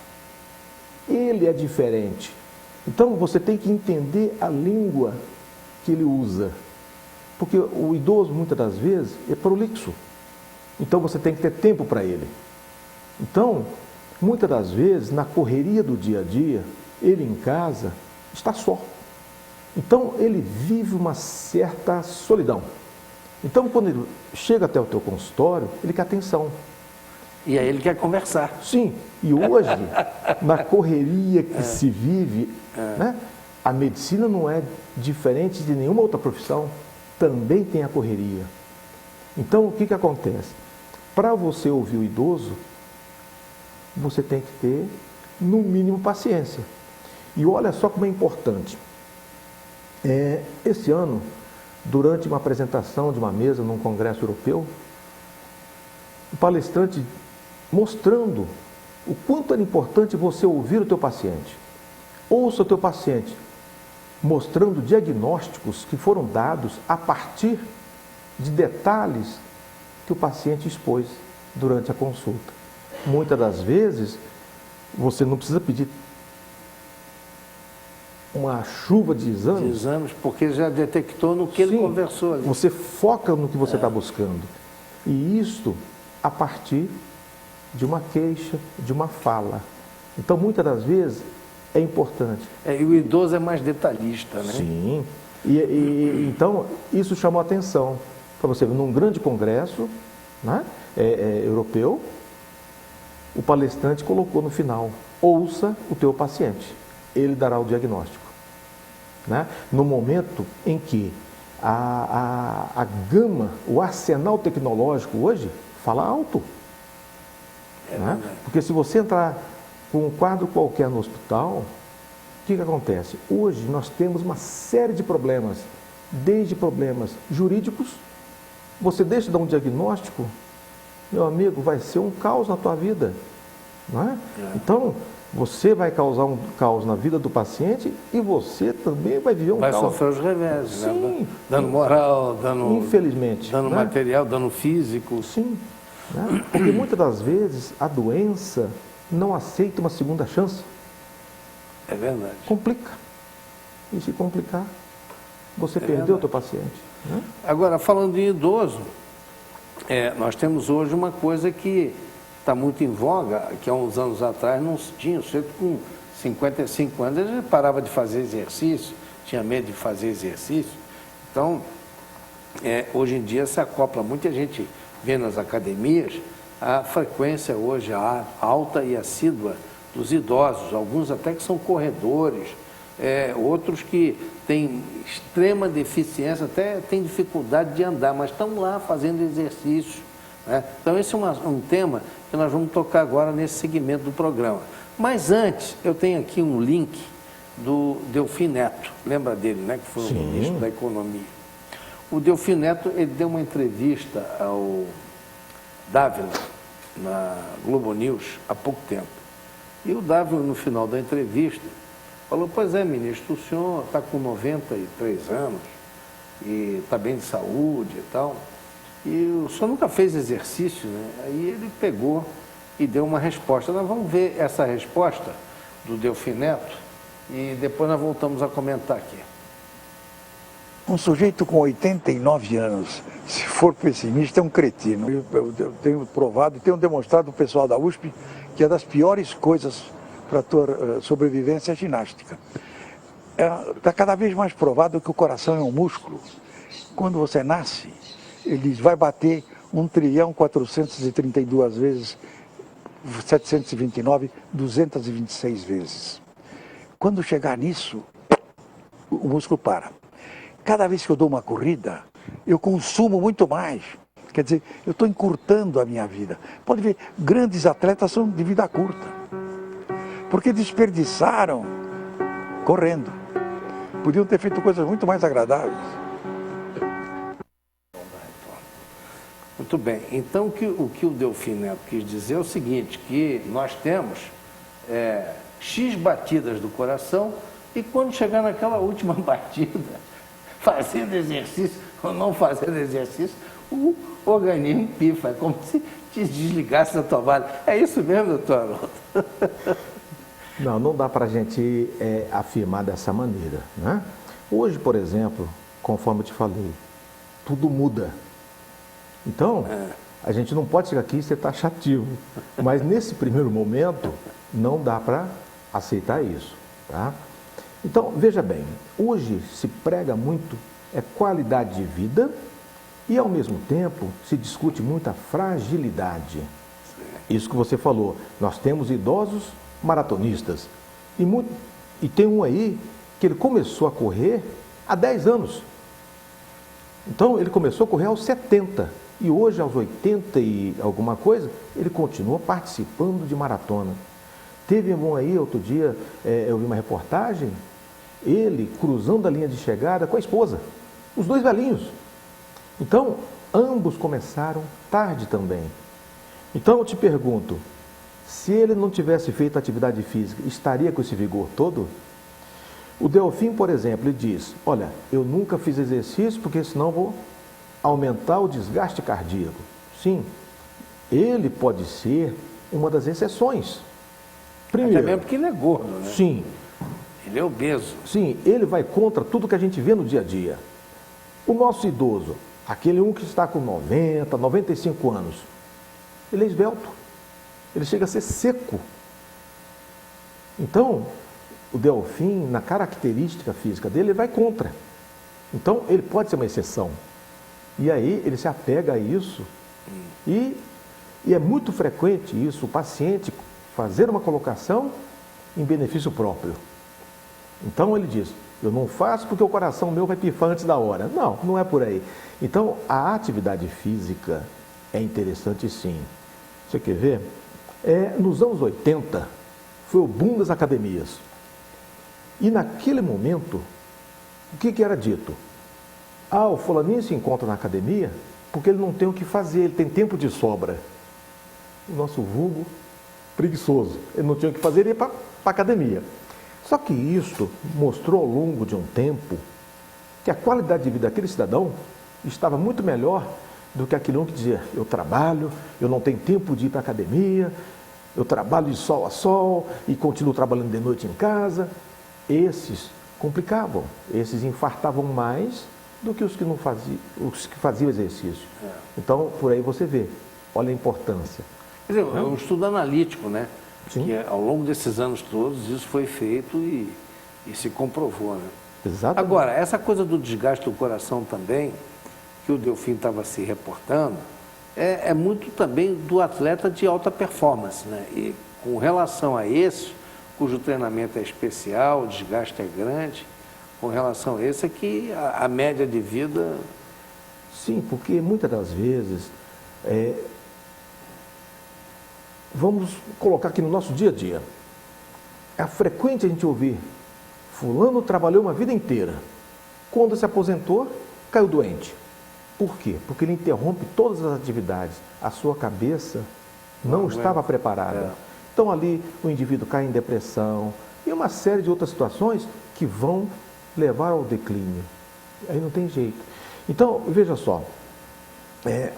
Ele é diferente. Então, você tem que entender a língua que ele usa. Porque o idoso, muitas das vezes, é prolixo. Então, você tem que ter tempo para ele. Então, muitas das vezes, na correria do dia a dia, ele em casa está só. Então, ele vive uma certa solidão. Então, quando ele chega até o teu consultório, ele quer atenção. E aí ele quer conversar. Sim, e hoje, na correria que se vive, né, a medicina não é diferente de nenhuma outra profissão, também tem a correria. Então, o que acontece? Para você ouvir o idoso, você tem que ter, no mínimo, paciência. E olha só como é importante. Esse ano, durante uma apresentação de uma mesa num congresso europeu, o palestrante mostrando o quanto era importante você ouvir o teu paciente. Ouça o teu paciente, mostrando diagnósticos que foram dados a partir de detalhes que o paciente expôs durante a consulta. Muitas das vezes, você não precisa pedir uma chuva de exames. Porque ele já detectou no que ele conversou ali. Você foca no que você está buscando. E isto a partir de uma queixa, de uma fala. Então, muitas das vezes, é importante. E o idoso é mais detalhista, né? Sim. Então, isso chamou a atenção. Para você ver, num grande congresso, né, europeu, o palestrante colocou no final: ouça o teu paciente, ele dará o diagnóstico. Né? No momento em que a gama, o arsenal tecnológico hoje fala alto. Né? Porque se você entrar com um quadro qualquer no hospital, o que acontece? Hoje nós temos uma série de problemas, desde problemas jurídicos. Você deixa de dar um diagnóstico, meu amigo, vai ser um caos na tua vida. Não é? Então, você vai causar um caos na vida do paciente e você também vai viver um caos. Vai sofrer os reveses, Sim. Né? Dano moral, dano... Infelizmente. Dano material, dano físico. Sim. Né? Porque muitas das vezes a doença não aceita uma segunda chance. É verdade. Complica. E se complicar, você perdeu o teu paciente. Né? Agora, falando em idoso, nós temos hoje uma coisa que está muito em voga, que há uns anos atrás não se tinha. O sujeito com 55 anos, ele parava de fazer exercício, tinha medo de fazer exercício. Então, hoje em dia se acopla, muita gente vê nas academias a frequência hoje alta e assídua dos idosos, alguns até que são corredores, outros que têm extrema deficiência, até têm dificuldade de andar, mas estão lá fazendo exercício. Né? Então, esse é um tema que nós vamos tocar agora nesse segmento do programa. Mas antes, eu tenho aqui um link do Delfim Neto. Lembra dele, né? Que foi o Sim. ministro da Economia. O Delfim Neto, ele deu uma entrevista ao Dávila, na Globo News, há pouco tempo. E o Dávila, no final da entrevista, falou: pois é, ministro, o senhor está com 93 anos e está bem de saúde e tal, e o senhor nunca fez exercício, né? Aí ele pegou e deu uma resposta. Nós vamos ver essa resposta do Delfim Neto e depois nós voltamos a comentar aqui. Um sujeito com 89 anos, se for pessimista, é um cretino. Eu tenho provado, tenho demonstrado ao pessoal da USP que é das piores coisas para a tua sobrevivência é a ginástica. Está cada vez mais provado que o coração é um músculo. Quando você nasce, ele vai bater 1.432 vezes, 729, 226 vezes. Quando chegar nisso, o músculo para. Cada vez que eu dou uma corrida, eu consumo muito mais. Quer dizer, eu estou encurtando a minha vida. Pode ver, grandes atletas são de vida curta. Porque desperdiçaram correndo. Podiam ter feito coisas muito mais agradáveis. Muito bem. Então, o que o Delfim Neto quis dizer é o seguinte, que nós temos X batidas do coração e quando chegar naquela última batida, fazendo exercício ou não fazendo exercício, o organismo pifa. É como se te desligasse da tomada. É isso mesmo, doutor Haroldo? Não dá para a gente afirmar dessa maneira, né? Hoje, por exemplo, conforme eu te falei, tudo muda. Então, a gente não pode chegar aqui e ser taxativo, mas nesse primeiro momento não dá para aceitar isso, tá? Então, veja bem, hoje se prega muito qualidade de vida e, ao mesmo tempo, se discute muita fragilidade. Isso que você falou, nós temos idosos maratonistas e tem um aí que ele começou a correr há 10 anos. Então, ele começou a correr aos 70 e hoje, aos 80 e alguma coisa, ele continua participando de maratona. Teve um aí, outro dia, eu vi uma reportagem, ele cruzando a linha de chegada com a esposa, os dois velhinhos. Então, ambos começaram tarde também. Então, eu te pergunto, se ele não tivesse feito atividade física, estaria com esse vigor todo? O Delfim, por exemplo, ele diz: olha, eu nunca fiz exercício porque senão vou aumentar o desgaste cardíaco. Sim, ele pode ser uma das exceções. Primeiro, até mesmo porque ele é gordo, né? Sim. Ele é obeso. Sim, ele vai contra tudo que a gente vê no dia a dia. O nosso idoso, aquele que está com 90, 95 anos, ele é esbelto. Ele chega a ser seco. Então, o Delfim, na característica física dele, ele vai contra. Então, ele pode ser uma exceção. E aí, ele se apega a isso. E é muito frequente isso, o paciente fazer uma colocação em benefício próprio. Então, ele diz: eu não faço porque o coração meu vai pifar antes da hora. Não, não é por aí. Então, a atividade física é interessante sim. Você quer ver? Nos anos 80, foi o boom das academias. E naquele momento, o que era dito? O fulaninho se encontra na academia porque ele não tem o que fazer, ele tem tempo de sobra. O nosso vulgo preguiçoso. Ele não tinha o que fazer, ele ia para a academia. Só que isso mostrou ao longo de um tempo que a qualidade de vida daquele cidadão estava muito melhor do que aquele que dizia: eu trabalho, eu não tenho tempo de ir para a academia, eu trabalho de sol a sol e continuo trabalhando de noite em casa. Esses complicavam, esses infartavam mais do que os que não faziam, os que faziam exercício. Então, por aí você vê, olha a importância. Quer dizer, é um estudo analítico, né? Sim. Que ao longo desses anos todos isso foi feito e se comprovou, né? Exatamente. Agora, essa coisa do desgaste do coração também, que o Delfim estava se reportando, é muito também do atleta de alta performance, né? E com relação a esse, cujo treinamento é especial, o desgaste é grande, com relação a esse é que a média de vida... Sim, porque muitas das vezes, vamos colocar aqui no nosso dia a dia, é frequente a gente ouvir: fulano trabalhou uma vida inteira. Quando se aposentou, caiu doente. Por quê? Porque ele interrompe todas as atividades. A sua cabeça não estava preparada. Então ali o indivíduo cai em depressão e uma série de outras situações que vão levar ao declínio. Aí não tem jeito. Então, veja só,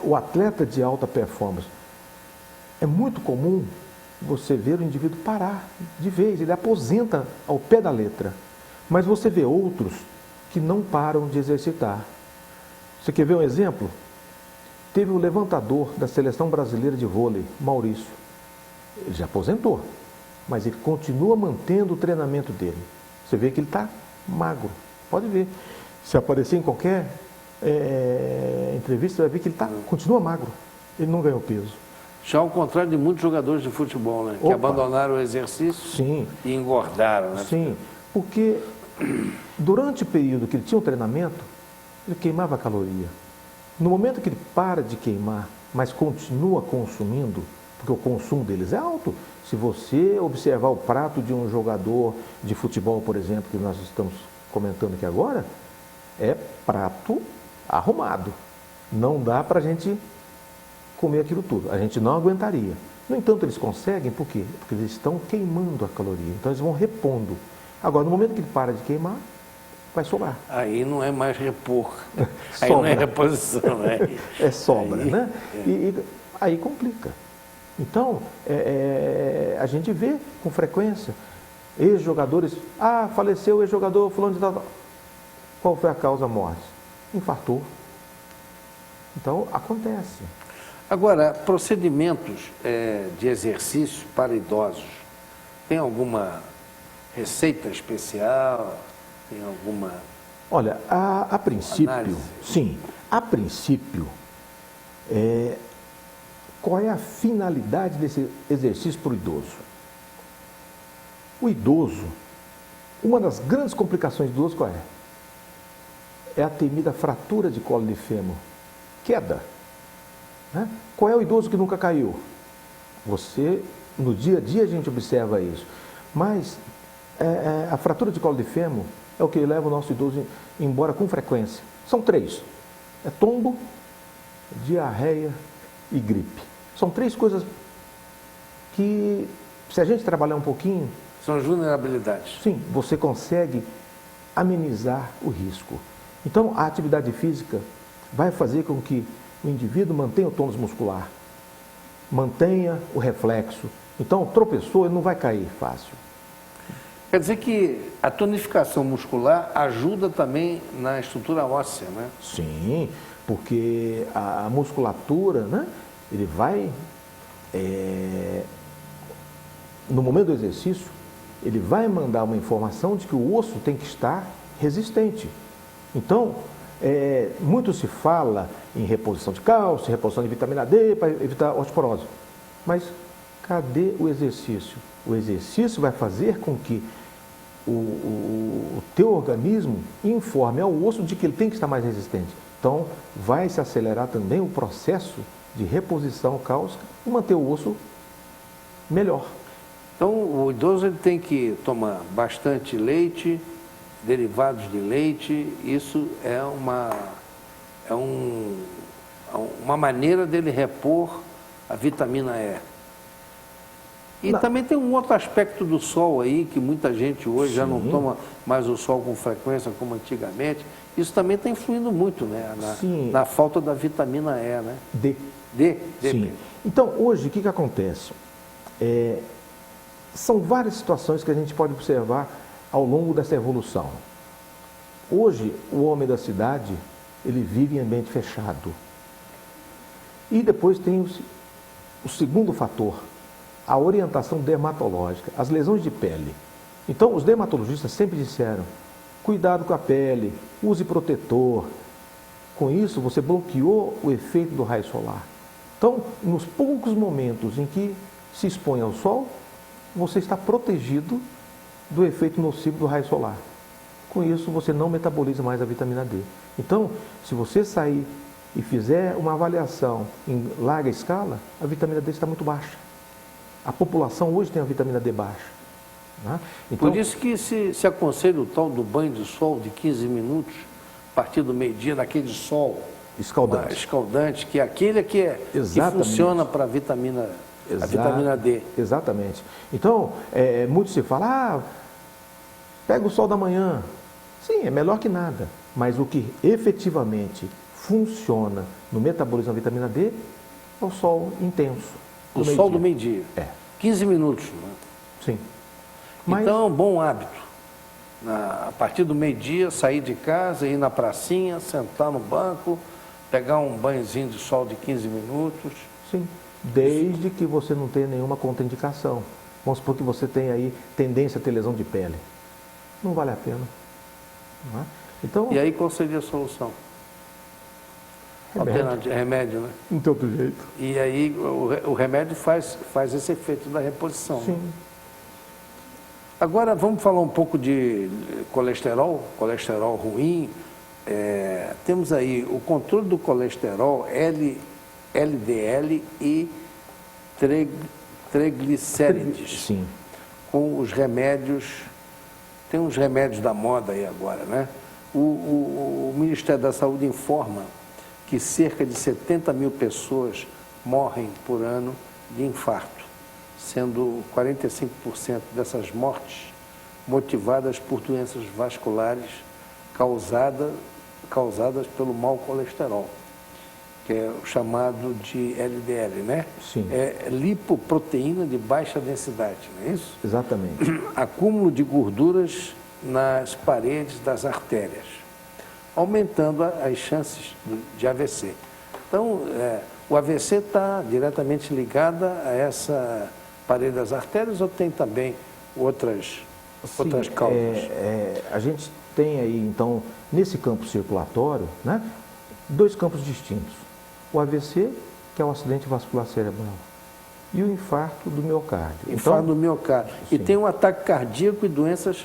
o atleta de alta performance, é muito comum você ver o indivíduo parar de vez, ele aposenta ao pé da letra. Mas você vê outros que não param de exercitar. Você quer ver um exemplo? Teve o levantador da seleção brasileira de vôlei, Maurício. Ele já aposentou, mas ele continua mantendo o treinamento dele. Você vê que ele está magro, pode ver. Se aparecer em qualquer entrevista, você vai ver que ele continua magro. Ele não ganhou peso. Já ao contrário de muitos jogadores de futebol, né? Que Opa. abandonaram o exercício Sim. e engordaram, né? Sim, porque durante o período que ele tinha o treinamento, ele queimava caloria. No momento que ele para de queimar, mas continua consumindo, porque o consumo deles é alto. Se você observar o prato de um jogador de futebol, por exemplo, que nós estamos comentando aqui agora, é prato arrumado. Não dá para a gente comer aquilo tudo. A gente não aguentaria. No entanto, eles conseguem, por quê? Porque eles estão queimando a caloria. Então, eles vão repondo. Agora, no momento que ele para de queimar, vai sobrar. Aí não é mais repor. Aí não é reposição. É sobra, aí, né? E aí complica. Então, a gente vê com frequência ex-jogadores, faleceu o ex-jogador fulano de tal. Qual foi a causa da morte? Infartou. Então, acontece. Agora, procedimentos de exercício para idosos, tem alguma receita especial? Tem alguma... Olha, a princípio, análise? Sim, a princípio, qual é a finalidade desse exercício para o idoso? O idoso, uma das grandes complicações do idoso qual é? É a temida fratura de colo de fêmur, queda. Né? Qual é o idoso que nunca caiu? No dia a dia a gente observa isso. Mas a fratura de colo de fêmur é o que leva o nosso idoso embora com frequência. São 3. É tombo, diarreia e gripe. São 3 coisas que, se a gente trabalhar um pouquinho... São vulnerabilidades. Sim, você consegue amenizar o risco. Então, a atividade física vai fazer com que o indivíduo mantenha o tônus muscular, mantenha o reflexo. Então, tropeçou, ele não vai cair fácil. Quer dizer que a tonificação muscular ajuda também na estrutura óssea, né? Sim, porque a musculatura, né, ele vai, no momento do exercício, ele vai mandar uma informação de que o osso tem que estar resistente. Então, muito se fala em reposição de cálcio, reposição de vitamina D para evitar osteoporose. Mas cadê o exercício? O exercício vai fazer com que o teu organismo informe ao osso de que ele tem que estar mais resistente. Então, vai se acelerar também o processo de reposição cálcica e manter o osso melhor. Então, o idoso ele tem que tomar bastante leite, derivados de leite. Isso é uma maneira dele repor a vitamina E. E também tem um outro aspecto do sol aí, que muita gente hoje já não toma mais o sol com frequência como antigamente. Isso também está influindo muito, né, na falta da vitamina E, né? D. Sim. Então, hoje, o que acontece? São várias situações que a gente pode observar ao longo dessa evolução. Hoje, o homem da cidade, ele vive em ambiente fechado. E depois tem o segundo fator, a orientação dermatológica, as lesões de pele. Então, os dermatologistas sempre disseram, cuidado com a pele, use protetor. Com isso, você bloqueou o efeito do raio solar. Então, nos poucos momentos em que se expõe ao sol, você está protegido do efeito nocivo do raio solar. Com isso, você não metaboliza mais a vitamina D. Então, se você sair e fizer uma avaliação em larga escala, a vitamina D está muito baixa. A população hoje tem a vitamina D baixa. Né? Então, Por isso que se aconselha o tal do banho de sol de 15 minutos, a partir do meio-dia, naquele sol escaldante, que é aquele que funciona para a vitamina D. Exatamente. Então, muito se fala, pega o sol da manhã. Sim, é melhor que nada. Mas o que efetivamente funciona no metabolismo da vitamina D é o sol intenso. O sol do meio-dia. 15 minutos. Né? Sim. Então é um bom hábito. A partir do meio-dia, sair de casa, ir na pracinha, sentar no banco, pegar um banhozinho de sol de 15 minutos. Sim, desde que você não tenha nenhuma contraindicação. Vamos supor que você tenha aí tendência a ter lesão de pele. Não vale a pena. Não é? Então, e aí qual seria a solução? Remédio, né? Não tem outro jeito. E aí o remédio faz esse efeito da reposição. Sim. Né? Agora vamos falar um pouco de colesterol ruim. Temos aí o controle do colesterol, LDL e triglicérides. Sim. Com os remédios, tem uns remédios da moda aí agora, né? O Ministério da Saúde informa que cerca de 70 mil pessoas morrem por ano de infarto, sendo 45% dessas mortes motivadas por doenças vasculares causadas pelo mau colesterol, que é o chamado de LDL, né? Sim. É lipoproteína de baixa densidade, não é isso? Exatamente. Acúmulo de gorduras nas paredes das artérias, aumentando as chances de AVC. Então, o AVC está diretamente ligado a essa parede das artérias ou tem também outras causas? A gente tem aí, então, nesse campo circulatório, né, 2 campos distintos. O AVC, que é o acidente vascular cerebral, e o infarto do miocárdio. Infarto do miocárdio. Sim. E tem um ataque cardíaco e doenças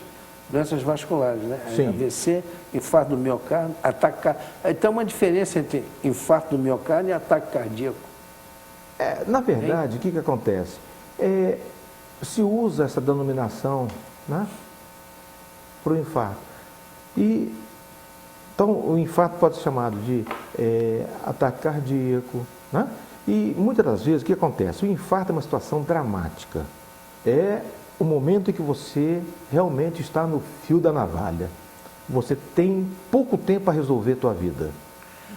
vasculares, né? Sim. AVC, infarto do miocárdio, ataque cardíaco. Então, uma diferença entre infarto do miocárdio e ataque cardíaco. Na verdade, o que acontece? Se usa essa denominação, né, para o infarto. Então, o infarto pode ser chamado de ataque cardíaco, né? E muitas das vezes, o que acontece? O infarto é uma situação dramática. É o momento em que você realmente está no fio da navalha. Você tem pouco tempo para resolver a tua vida,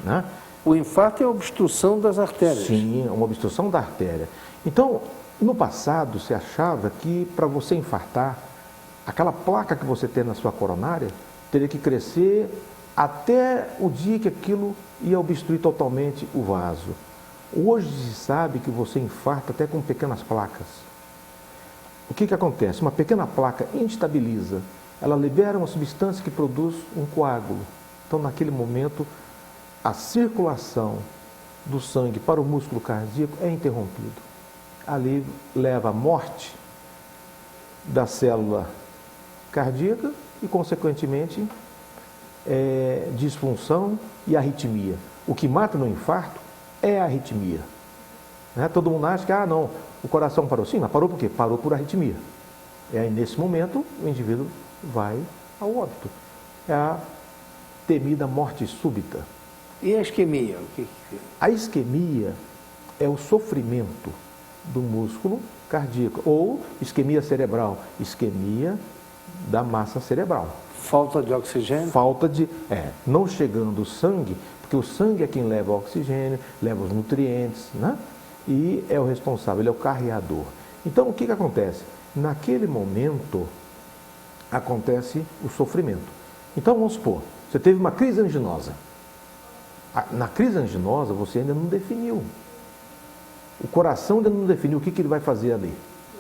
né? O infarto é a obstrução das artérias. Sim, uma obstrução da artéria. Então, no passado, se achava que para você infartar, aquela placa que você tem na sua coronária teria que crescer até o dia que aquilo ia obstruir totalmente o vaso. Hoje se sabe que você infarta até com pequenas placas. O que acontece? Uma pequena placa instabiliza, ela libera uma substância que produz um coágulo. Então, naquele momento, a circulação do sangue para o músculo cardíaco é interrompido. Ali leva à morte da célula cardíaca e, consequentemente, disfunção e arritmia. O que mata no infarto é a arritmia. Né? Todo mundo acha que, não, o coração parou. Sim, mas parou por quê? Parou por arritmia. E aí, nesse momento, o indivíduo vai ao óbito. É a temida morte súbita. E a isquemia? A isquemia é o sofrimento do músculo cardíaco, ou isquemia cerebral, isquemia da massa cerebral. Falta de oxigênio? Não chegando o sangue, porque o sangue é quem leva o oxigênio, leva os nutrientes, né? E é o responsável, ele é o carreador. Então, o que acontece? Naquele momento, acontece o sofrimento. Então, vamos supor, você teve uma crise anginosa. Na crise anginosa, você ainda não definiu. O coração ainda não definiu o que ele vai fazer ali,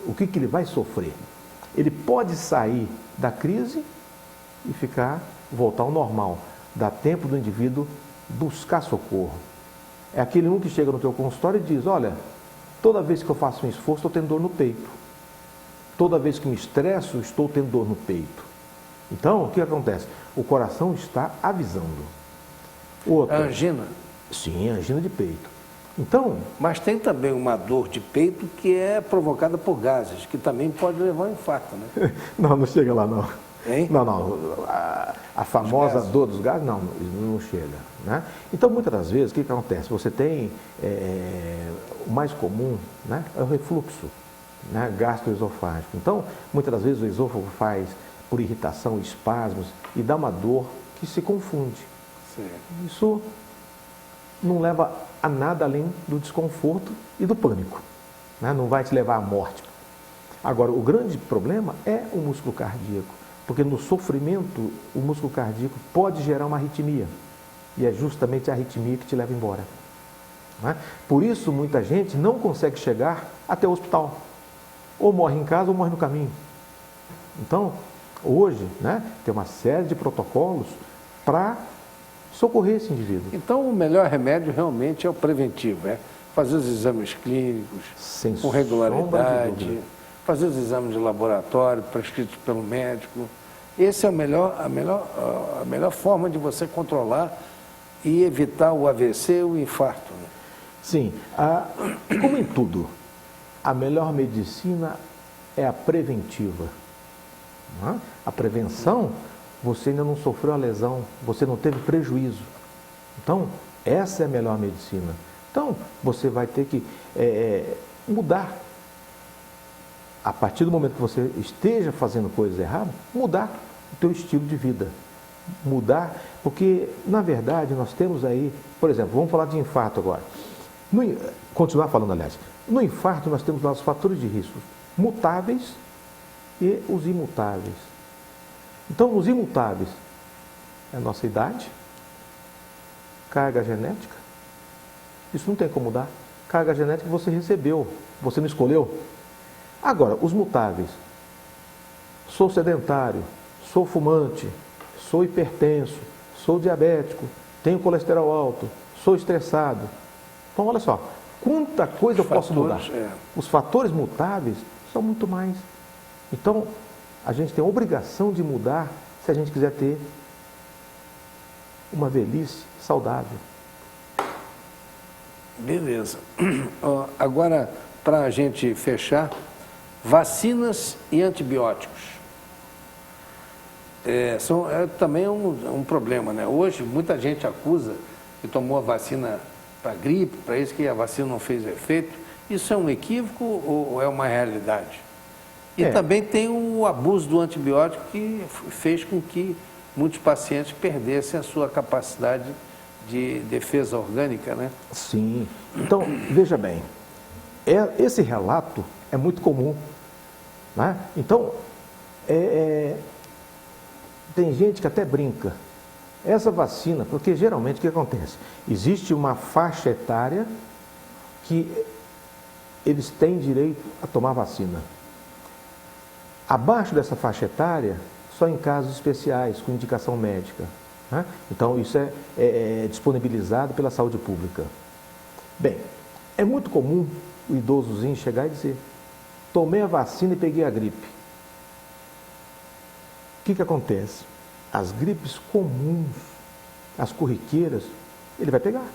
o que ele vai sofrer. Ele pode sair da crise e voltar ao normal. Dá tempo do indivíduo buscar socorro. É aquele que chega no teu consultório e diz, olha, toda vez que eu faço um esforço, estou tendo dor no peito. Toda vez que me estresso, estou tendo dor no peito. Então, o que acontece? O coração está avisando. A angina? Sim, angina de peito. Então, Mas tem também uma dor de peito que é provocada por gases, que também pode levar a um infarto, né? não chega lá não. Hein? Não. A famosa dor dos gases, não chega. Né? Então, muitas das vezes, o que acontece? Você tem, o mais comum, né, é o refluxo, né, gastroesofágico. Então, muitas das vezes o esôfago faz por irritação, espasmos, e dá uma dor que se confunde. Certo. Isso não leva a nada além do desconforto e do pânico. Né? Não vai te levar à morte. Agora, o grande problema é o músculo cardíaco. Porque no sofrimento, o músculo cardíaco pode gerar uma arritmia. E é justamente a arritmia que te leva embora. Né? Por isso, muita gente não consegue chegar até o hospital. Ou morre em casa ou morre no caminho. Então, hoje, né, tem uma série de protocolos para socorrer esse indivíduo. Então, o melhor remédio realmente é o preventivo, é fazer os exames clínicos Sem com sombra de regularidade, dúvida. fazer os exames de laboratório prescritos pelo médico. Essa é a melhor forma de você controlar e evitar o AVC e o infarto. Né? Sim, como em tudo, a melhor medicina é a preventiva. Não é? A prevenção, você ainda não sofreu a lesão, você não teve prejuízo. Então, essa é a melhor medicina. Então, você vai ter que mudar. A partir do momento que você esteja fazendo coisas erradas, mudar o teu estilo de vida. Mudar, porque, na verdade, nós temos aí, por exemplo, vamos falar de infarto agora. Continuar falando, aliás. No infarto, nós temos lá os fatores de risco mutáveis e os imutáveis. Então, os imutáveis é a nossa idade, carga genética. Isso não tem como mudar. Carga genética que você recebeu, você não escolheu. Agora, os mutáveis. Sou sedentário, sou fumante, sou hipertenso, sou diabético, tenho colesterol alto, sou estressado. Então, olha só, quanta coisa eu posso mudar. Os fatores mutáveis são muito mais. Então, a gente tem a obrigação de mudar se a gente quiser ter uma velhice saudável. Beleza. Agora, para a gente fechar, vacinas e antibióticos. Também um problema, né? Hoje, muita gente acusa que tomou a vacina para gripe, para isso que a vacina não fez efeito. Isso é um equívoco ou é uma realidade? E também tem o abuso do antibiótico que fez com que muitos pacientes perdessem a sua capacidade de defesa orgânica, né? Sim. Então, veja bem, esse relato é muito comum. Né? Então, tem gente que até brinca. Essa vacina, porque geralmente o que acontece? Existe uma faixa etária que eles têm direito a tomar vacina. Abaixo dessa faixa etária, só em casos especiais, com indicação médica. Né? Então, isso é disponibilizado pela saúde pública. Bem, é muito comum o idosozinho chegar e dizer: tomei a vacina e peguei a gripe. O que acontece? As gripes comuns, as corriqueiras, ele vai pegar.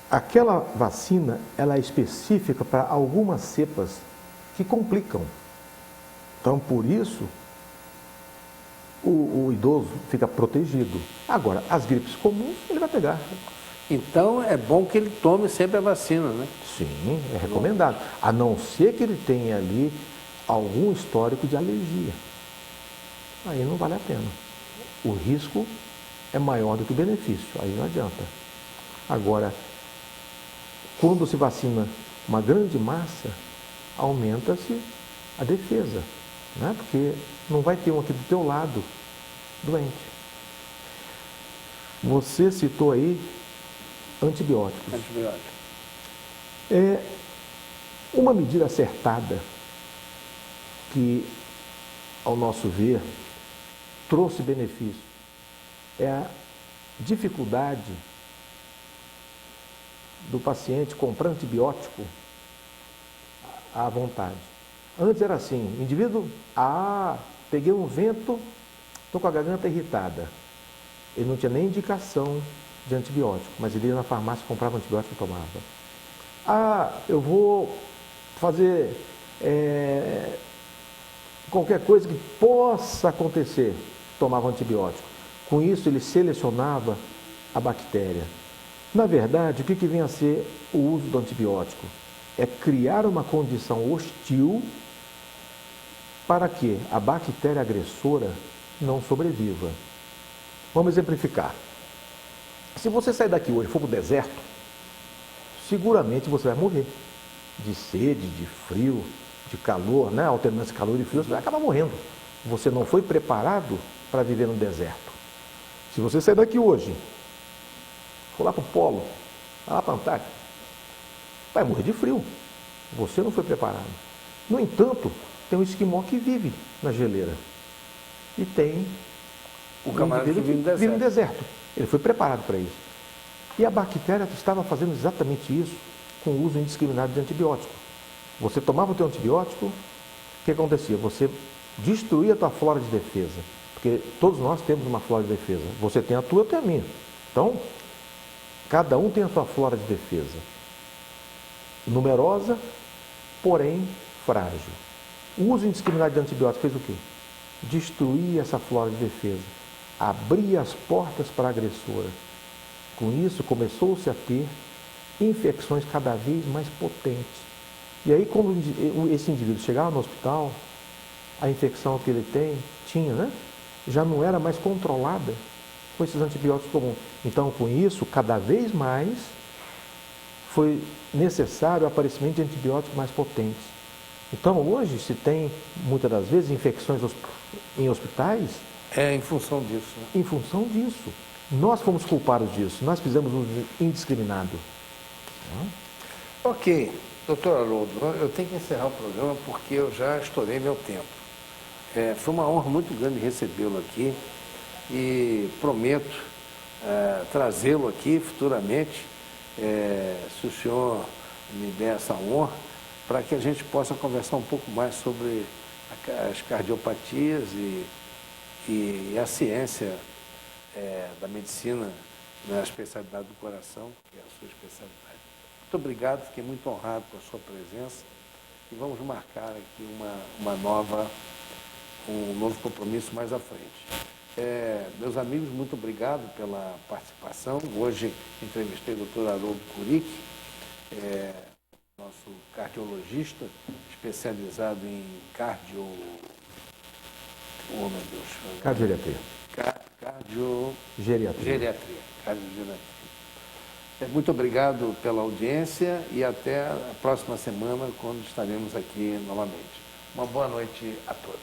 Aquela vacina, ela é específica para algumas cepas que complicam. Então, por isso, o idoso fica protegido. Agora, as gripes comuns, ele vai pegar. Então, é bom que ele tome sempre a vacina, né? Sim, é recomendado. A não ser que ele tenha ali algum histórico de alergia. Aí não vale a pena. O risco é maior do que o benefício, aí não adianta. Agora, quando se vacina uma grande massa, aumenta-se a defesa, né? Porque não vai ter um aqui do teu lado doente. Você citou aí antibióticos. Antibiótico. Uma medida acertada que, ao nosso ver, trouxe benefício é a dificuldade do paciente comprar antibiótico à vontade. Antes era assim, o indivíduo, peguei um vento, estou com a garganta irritada. Ele não tinha nem indicação de antibiótico, mas ele ia na farmácia, comprava antibiótico e tomava. Ah, eu vou fazer qualquer coisa que possa acontecer, tomava antibiótico. Com isso, ele selecionava a bactéria. Na verdade, o que vem a ser o uso do antibiótico? É criar uma condição hostil para que a bactéria agressora não sobreviva. Vamos exemplificar. Se você sair daqui hoje e for para o deserto, seguramente você vai morrer. De sede, de frio, de calor, né? Alternância de calor e frio, você vai acabar morrendo. Você não foi preparado para viver no deserto. Se você sair daqui hoje, for lá para o polo, lá para a Antártida, vai morrer de frio. Você não foi preparado. No entanto, tem um esquimó que vive na geleira. E tem O camarada que vive no deserto. Ele foi preparado para isso. E a bactéria estava fazendo exatamente isso com o uso indiscriminado de antibiótico. Você tomava o teu antibiótico, o que acontecia? Você destruía a tua flora de defesa. Porque todos nós temos uma flora de defesa. Você tem a tua, eu tenho a minha. Então, cada um tem a sua flora de defesa. Numerosa, porém frágil. O uso indiscriminado de antibióticos fez o quê? Destruía essa flora de defesa. Abria as portas para a agressora. Com isso, começou-se a ter infecções cada vez mais potentes. E aí, quando esse indivíduo chegava no hospital, a infecção que ele tinha, né, já não era mais controlada com esses antibióticos comuns. Então, com isso, cada vez mais foi necessário o aparecimento de antibióticos mais potentes. Então, hoje, se tem, muitas das vezes, infecções em hospitais... É em função disso. Né? Em função disso. Nós fomos culpados disso. Nós fizemos um indiscriminado. Ok, doutor Haroldo, eu tenho que encerrar o programa porque eu já estourei meu tempo. Foi uma honra muito grande recebê-lo aqui e prometo trazê-lo aqui futuramente, se o senhor me der essa honra, para que a gente possa conversar um pouco mais sobre as cardiopatias e a ciência da medicina na especialidade do coração, que é a sua especialidade. Muito obrigado, fiquei muito honrado com a sua presença e vamos marcar aqui um novo compromisso mais à frente. Meus amigos, muito obrigado pela participação. Hoje entrevistei o Dr. Haroldo Curic, nosso cardiologista, especializado em Cardiogeriatria. Cardiogeriatria. Muito obrigado pela audiência e até a próxima semana, quando estaremos aqui novamente. Uma boa noite a todos.